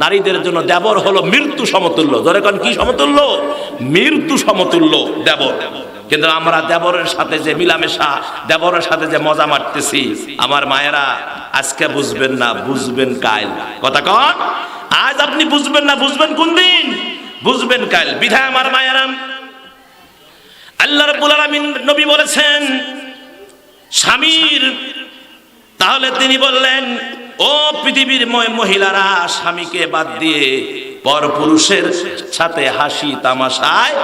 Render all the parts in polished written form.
নারীদের জন্য দেবর হলো মৃত্যু সমতুল্য। ধরে কোন কি সমতুল্য? মৃত্যু সমতুল্য দেবর। কিন্তু আমরা দেবরের সাথে যে মিলামেশা, দেবরের সাথে যে মজা মারতেছি, আমার মায়েরা আজকে বুঝবেন না, বুঝবেন কাল। কথা কন, আজ আপনি বুঝবেন না, বুঝবেন কোন দিন? বুঝবেন কাল। বিধায় আমার মায়েরা, আল্লাহ রাব্বুল আলামিন নবী বলেছেন স্বামীর, তাহলে তিনি বললেন ও পৃথিবীর মহিলারা, স্বামীকে বাদ দিয়ে পরপুরুষের সাথে হাসি তামাশায়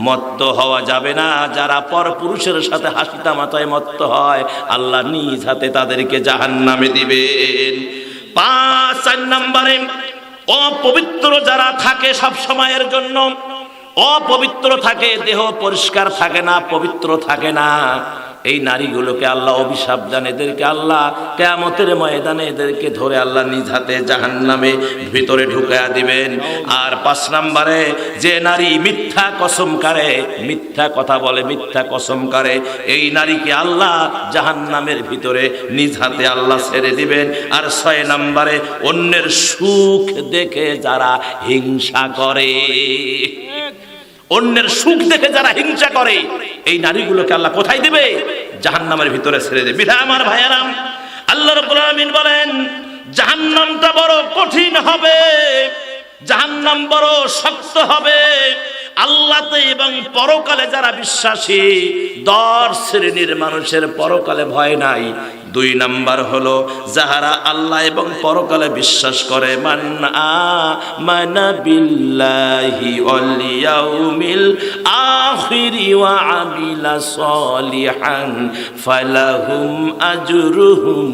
মত্ত হওয়া যাবে না। যারা পরপুরুষের সাথে হাসি তামাশায় মত্ত হয়, আল্লাহ নিজ হাতে তাদেরকে জাহান্নামে দিবেন। 4 নম্বরে, অপবিত্র যারা থাকে সব সময়ের জন্য, অপবিত্র থাকে, দেহ পরিষ্কার থাকে না, পবিত্র থাকে না, এই নারীগুলোকে আল্লাহ অভিশাপ দেন। এদেরকে আল্লাহ কিয়ামতের ময়দানে এদেরকে ধরে আল্লাহ নিজ হাতে জাহান্নামে ভিতরে ঢুকায়া দিবেন। আর 5 নম্বরে, যে নারী মিথ্যা কসম করে, মিথ্যা কথা বলে, মিথ্যা কসম করে, এই নারীকে আল্লাহ জাহান্নামের ভিতরে নিজ হাতে আল্লাহ ছেড়ে দিবেন। আর 6 নম্বরে, অন্যের সুখ দেখে যারা হিংসা করে, অন্যের সুখ দেখে যারা হিংসা করে, এই নারীগুলোকে আল্লাহ কোথায় দিবে? জাহান্নামের ভিতরে ছেড়ে দেবে। বিধায় আমার ভাইয়েরা, আল্লাহ রাব্বুল আলামিন বলেন জাহান্নামটা বড় কঠিন হবে, জাহান্নাম বড় শক্ত হবে। আল্লাহতে এবং পরকালে যারা বিশ্বাসী, 10 শ্রেণীর মানুষের পরকালে ভয় নাই। 2 নাম্বার হলো যাহারা আল্লাহ এবং পরকালে বিশ্বাস করে, মান আমানা বিল্লাহি ওয়াল ইয়াউমিল আখিরি ওয়া আমিলা সলিহান ফালাহুম আজরুহুম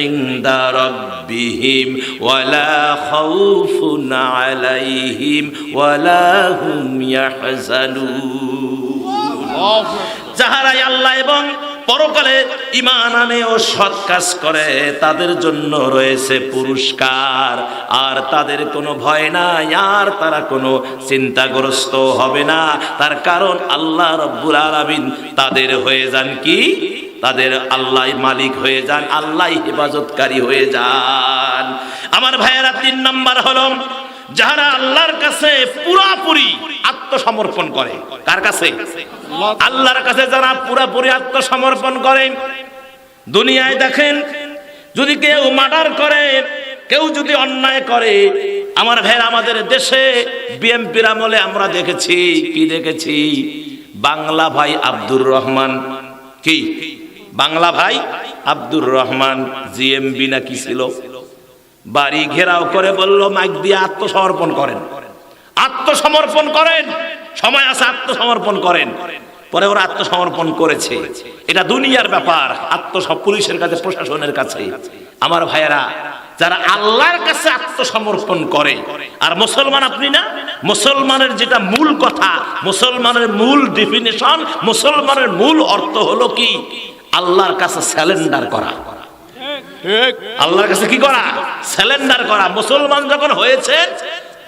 ইনদা রাব্বিহিম ওয়ালা খাউফুন আলাইহিম ওয়ালা হুম ইয়াহজানুন। যাহারা আল্লাহ এবং পরকালে ঈমান আনে ও সৎ কাজ করে, তাদের জন্য রয়েছে পুরস্কার, আর তাদের কোনো ভয় নাই, আর তারা কোনো চিন্তাগ্রস্ত হবে না। তার কারণ আল্লাহ রাব্বুল আলামিন তাদের হয়ে যান কি? তাদের আল্লাহ মালিক হয়ে যান, আল্লাহ হেফাজতকারী হয়ে যান। আমার ভাইয়েরা, 3 নাম্বার হলো যারা আল্লাহর কাছে পুরোপুরি আত্মসমর্পণ করে। কার কাছে? আল্লাহর কাছে যারা পুরোপুরি আত্মসমর্পণ করে। দুনিয়ায় দেখেন, যদি কেউ মার্ডার করে, কেউ যদি অন্যায় করে, আমার ভাইয়েরা, আমাদের দেশে বিএনপির আমলে আমরা দেখেছি, কি দেখেছি? বাংলা ভাই আব্দুর রহমান, কি বাংলা ভাই আব্দুর রহমান জিএমবি না কি ছিল, বাড়ি ঘেরাও করে বলল মাইক দিয়ে আত্মসমর্পণ করেন, আত্মসমর্পণ করেন, সময় আছে আত্মসমর্পণ করেন। পরে ওরা আত্মসমর্পণ করেছে। এটা দুনিয়ার ব্যাপার, পুলিশের কাছে, প্রশাসনের কাছে। আমার ভাইয়েরা, যারা আল্লাহর কাছে আত্মসমর্পণ করে, আর মুসলমান আপনি না, মুসলমানের যেটা মূল কথা, মুসলমানের মূল ডেফিনেশন, মুসলমানের মূল অর্থ হলো কি? আল্লাহর কাছে স্যালেন্ডার করা। আল্লাহর কাছে কি করা? স্যালেন্ডার করা। মুসলমান যখন হয়েছে,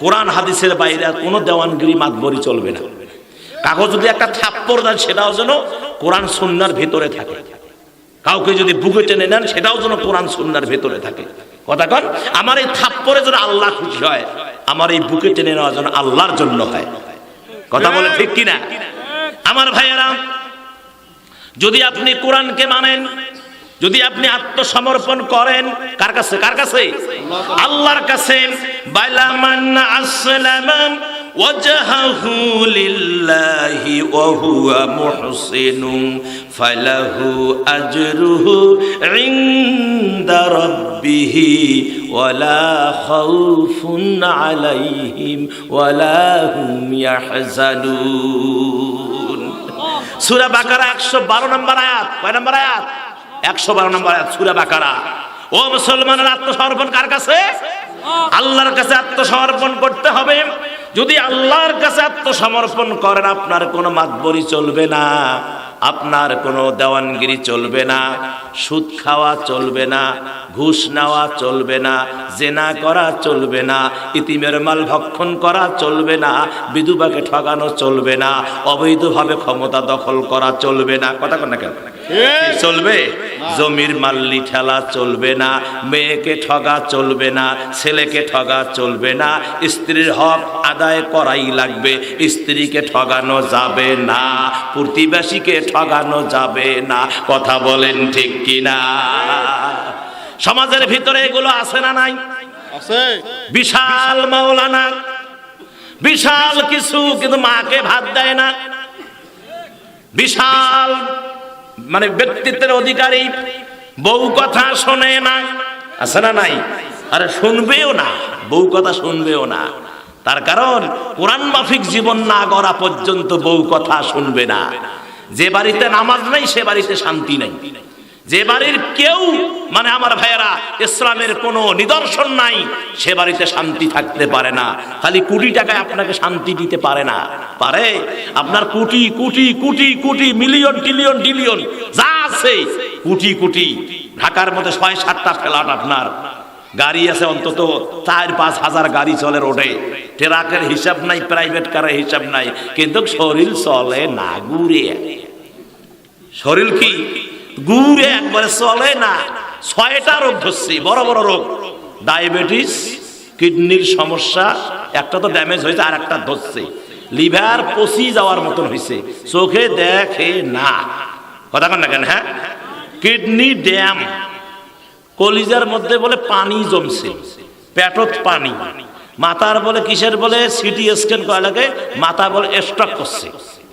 কোরআন হাদিসের বাইরে কোনো দেওয়ানগিরি মাতবরি চলবে না। কাগজ যদি একটা থাপ্পড় দেন, সেটাও যেন কোরআন সুন্নাহর ভেতরে থাকে। কাউকে যদি বুকে টেনে নেন, সেটাও যেন কোরআন সুন্নাহর ভেতরে থাকে। কথা কন, আমার এই থাপ্পড়ে যেন আল্লাহ খুশি হয়, আমার এই বুকে টেনে নেওয়া যেন আল্লাহর জন্য হয়। কথা বলে ঠিক কিনা? আমার ভাইয়েরা, যদি আপনি কোরআনকে মানেন, যদি আপনি আত্মসমর্পণ করেন, কার কাছে? কার কাছে? আল্লাহর কাছে। বালা মান আসলামা ওয়াজহাহু লিল্লাহি ওয়া হুয়া মুহসিনুন ফালাহু আজরুহু ইনদা রাব্বিহি ওয়ালা খাউফুন আলাইহিম ওয়ালা হুম ইয়াহজানুন। সূরা বাকারা 112 নম্বর আয়াত। কয় নম্বর আয়াত? 112 নম্বর আয়াত সূরা বাকারা। ও মুসলমানের, আত্মসমর্পণ কার কাছে? আল্লাহর কাছে আত্মসমর্পণ করতে হবে। যদি আল্লাহর কাছে আত্মসমর্পণ করেন, আপনার কোনো মাতবরি চলবে না, আপনার কোনো দেওয়ানগিরি চলবে না, সুদ খাওয়া চলবে না, ঘুষ নেওয়া চলবে না, জেনা করা চলবে না, ইতিমের মাল ভক্ষণ করা চলবে না, বিধবাকে ঠকানো চলবে না, অবৈধভাবে ক্ষমতা দখল করা চলবে না। কথা কন না কেন? চলবে? জমির মাল্লি ঠেলা চলবে না, মেয়েকে ঠগা চলবে না, ছেলেকে ঠগা চলবে না, স্ত্রীর হক আদায় করাই লাগবে, স্ত্রীকে ঠগানো যাবে না, প্রতিবেশীকে ঠগানো যাবে না। কথা বলেন ঠিক কিনা? সমাজের ভিতরে এগুলো আছে না নাই? আছে। বিশাল মাওলানা, বিশাল কিছু, কিন্তু মাকে ভাত দেয় না। বিশাল মানে ব্যক্তিত্বের অধিকারী, বউ কথা শোনে না। আছে না নাই? আরে শুনবেও না, বউ কথা শুনবেও না। তার কারণ কোরআন মাফিক জীবন না গড়া পর্যন্ত বউ কথা শুনবে না। যে বাড়িতে নামাজ নাই সে বাড়িতে শান্তি নাই। যে বাড়ির কেউ মানে আমার ভাইয়েরা ইসলামের কোনো নিদর্শন নাই সে বাড়িতে শান্তি থাকতে পারে না। খালি কোটি টাকায় আপনাকে শান্তি দিতে পারে না। পারে? আপনার কোটি কোটি কোটি কোটি মিলিয়ন ট্রিলিয়ন ডিলিয়ন যা আছে, কোটি কোটি, ঢাকার মধ্যে ৬-৭টা ফ্ল্যাট, আপনার গাড়ি আছে অন্তত ৪-৫ হাজার গাড়ি চলে রোডে, ট্রাকের হিসাব নাই, প্রাইভেট কারের হিসাব নাই, কিন্তু শরীর চলে না, ঘুরে। শরীর কি ঘুরে একবারে চলে না। ৬টা রোগ ধরছে, বড় বড় রোগ। ডায়াবেটিস, কিডনির সমস্যা, একটা তো ড্যামেজ হয়েছে, আর একটা ধরছে। লিভার পচি যাওয়ার মতন হয়েছে, চোখে দেখে না। কথা কন না কেন? হ্যাঁ, কিডনি ড্যাম, কলিজার মধ্যে বলে পানি জমছে, পেটত পানি, মাথার বলে কিসের বলে সিটি স্ক্যান করা লাগে, মাথা বলে স্ট্রোক করছে।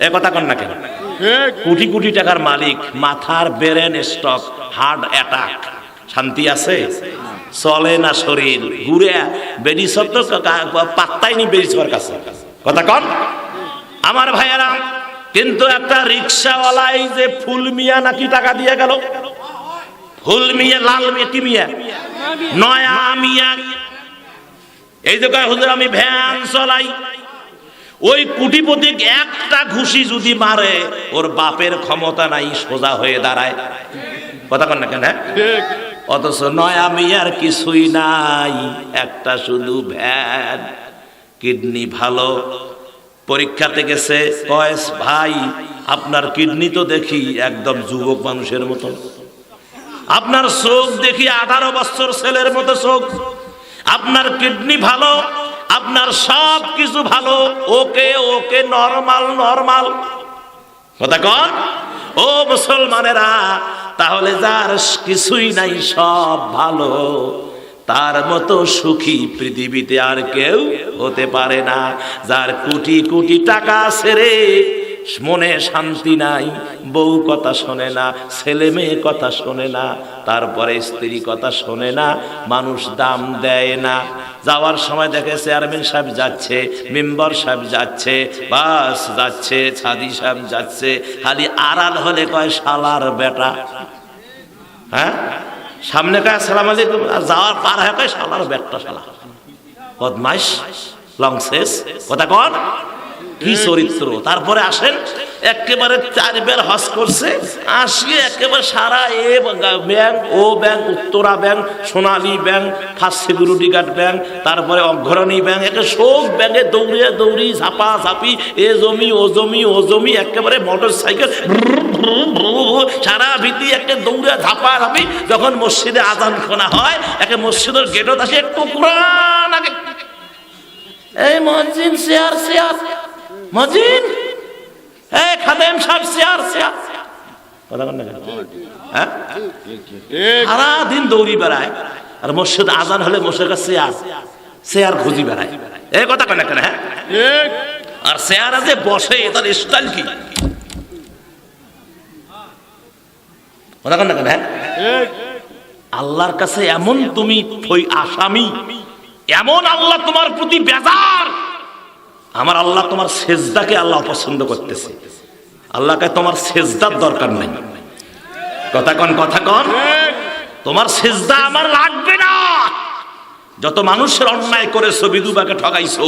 এ কথা কন না কেন? কোটি কোটি টাকার মালিক, মাথার ব্রেন স্ট্রোক, হার্ট অ্যাটাক। শান্তি আছে? চলে না শরীর, ঘুরে বেডি সব তো পাত্তাই নি বেডি সবার কাছে। কথা কন আমার ভাইয়েরা। কিন্তু একটা রিক্সাওয়ালাই যে ফুল মিয়া নাকি টাকা দিয়ে গেল, ফুল মিয়া, লাল মিয়া, কি মিয়া? নয়া মিয়া। এই যে কয় হুজুর আমি ভ্যান চলাই, ওই কোটিপতি একটা ঘুষি যদি মারে ওর বাপের ক্ষমতা নাই, সোজা হয়ে দাঁড়ায়। কথা কন না কেন? অথচ নয়া মিয়ার কিছুই নাই, একটা শুধু ভ্যান। কিডনি ভালো, পরীক্ষাতে গেছে, কয় ভাই আপনার কিডনি তো দেখি একদম যুবক মানুষের মতো, আপনার চোখ দেখি 18 বছর ছেলের মতো চোখ, আপনার কিডনি ভালো, আপনার সব কিছু ভালো, ওকে ওকে নরমাল নরমাল। কথা কন ও মুসলমানেরা। তাহলে যার কিছুই নাই, সব ভালো, তার মতো সুখী পৃথিবীতে আর কেউ হতে পারে না। যার কোটি কোটি টাকা ছেড়ে মনে শান্তি নাই, বউ কথা শোনে না, ছেলে মেয়ে কথা শোনে না, তারপরে স্ত্রী কথা শোনে না, মানুষ দাম দেয় না। যাওয়ার সময় দেখে চেয়ারম্যান সাহেব যাচ্ছে, মেম্বার সাহেব যাচ্ছে, বাস যাচ্ছে, ছাদি সাহেব যাচ্ছে, খালি আড়াল হলে কয় শালার বেটা। হ্যাঁ, সামনে কয় আসসালামু আলাইকুম, আর যাওয়ার পার হয়ে কয় শালার বেটা, শালা বদমাইশ, লং শেষ। কথা কন কি চরিত্র। তারপরে আসেন একেবারে 4 বের হজ করছে, আসিয়ে একেবারে সারা এ ব্যাংক, ও bank, Uttara bank, Sonali bank, first security guard bank, তারপরে অগ্রণী ব্যাংক, একে সব ব্যাংকে দৌড়িয়ে দৌড়ি, ঝাপা ঝাপি, এ জমি ও জমি ও জমি, একেবারে মোটর সাইকেল সারা ভিত্তি একে দৌড়ে ঝাপা ঝাপি। যখন মসজিদে আজান শোনা হয়, একে মসজিদের গেটত আসে একটু কোরআন আগে, এই মসজিদ শেয়ার শেয়ার, মসজিদ এই খাদেম সাহেব শেয়ার শেয়ার। কথা বল না কেন? হ্যাঁ, সারা দিন দৌড়ি বেড়ায়, আর মসজিদ আজান হলে মসজিদের শেয়ার শেয়ার খুঁজি বেড়ায়। এই কথা কেন কেন? হ্যাঁ, আর শেয়ার যে বসে তার স্টাইল কি? কথা কেন কেন? হ্যাঁ, আল্লাহর কাছে এমন তুমি আসামি, এমন আল্লাহ তোমার প্রতি বেজার। আমার আল্লাহ তোমার সেজদাকে আল্লাহ পছন্দ করতেছে, আল্লাহকে তোমার সেজদার দরকার নাই। কথা কন, কথা কন, তোমার সেজদা আমার লাগবে না। যত মানুষের অন্যায় করেছো, বিধবাকে ঠগাইছো,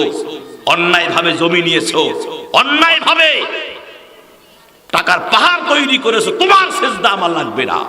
অন্যায় ভাবে জমি নিয়েছো, অন্যায় ভাবে টাকার পাহাড় তৈরি করেছো, তোমার সেজদা আমার লাগবে না।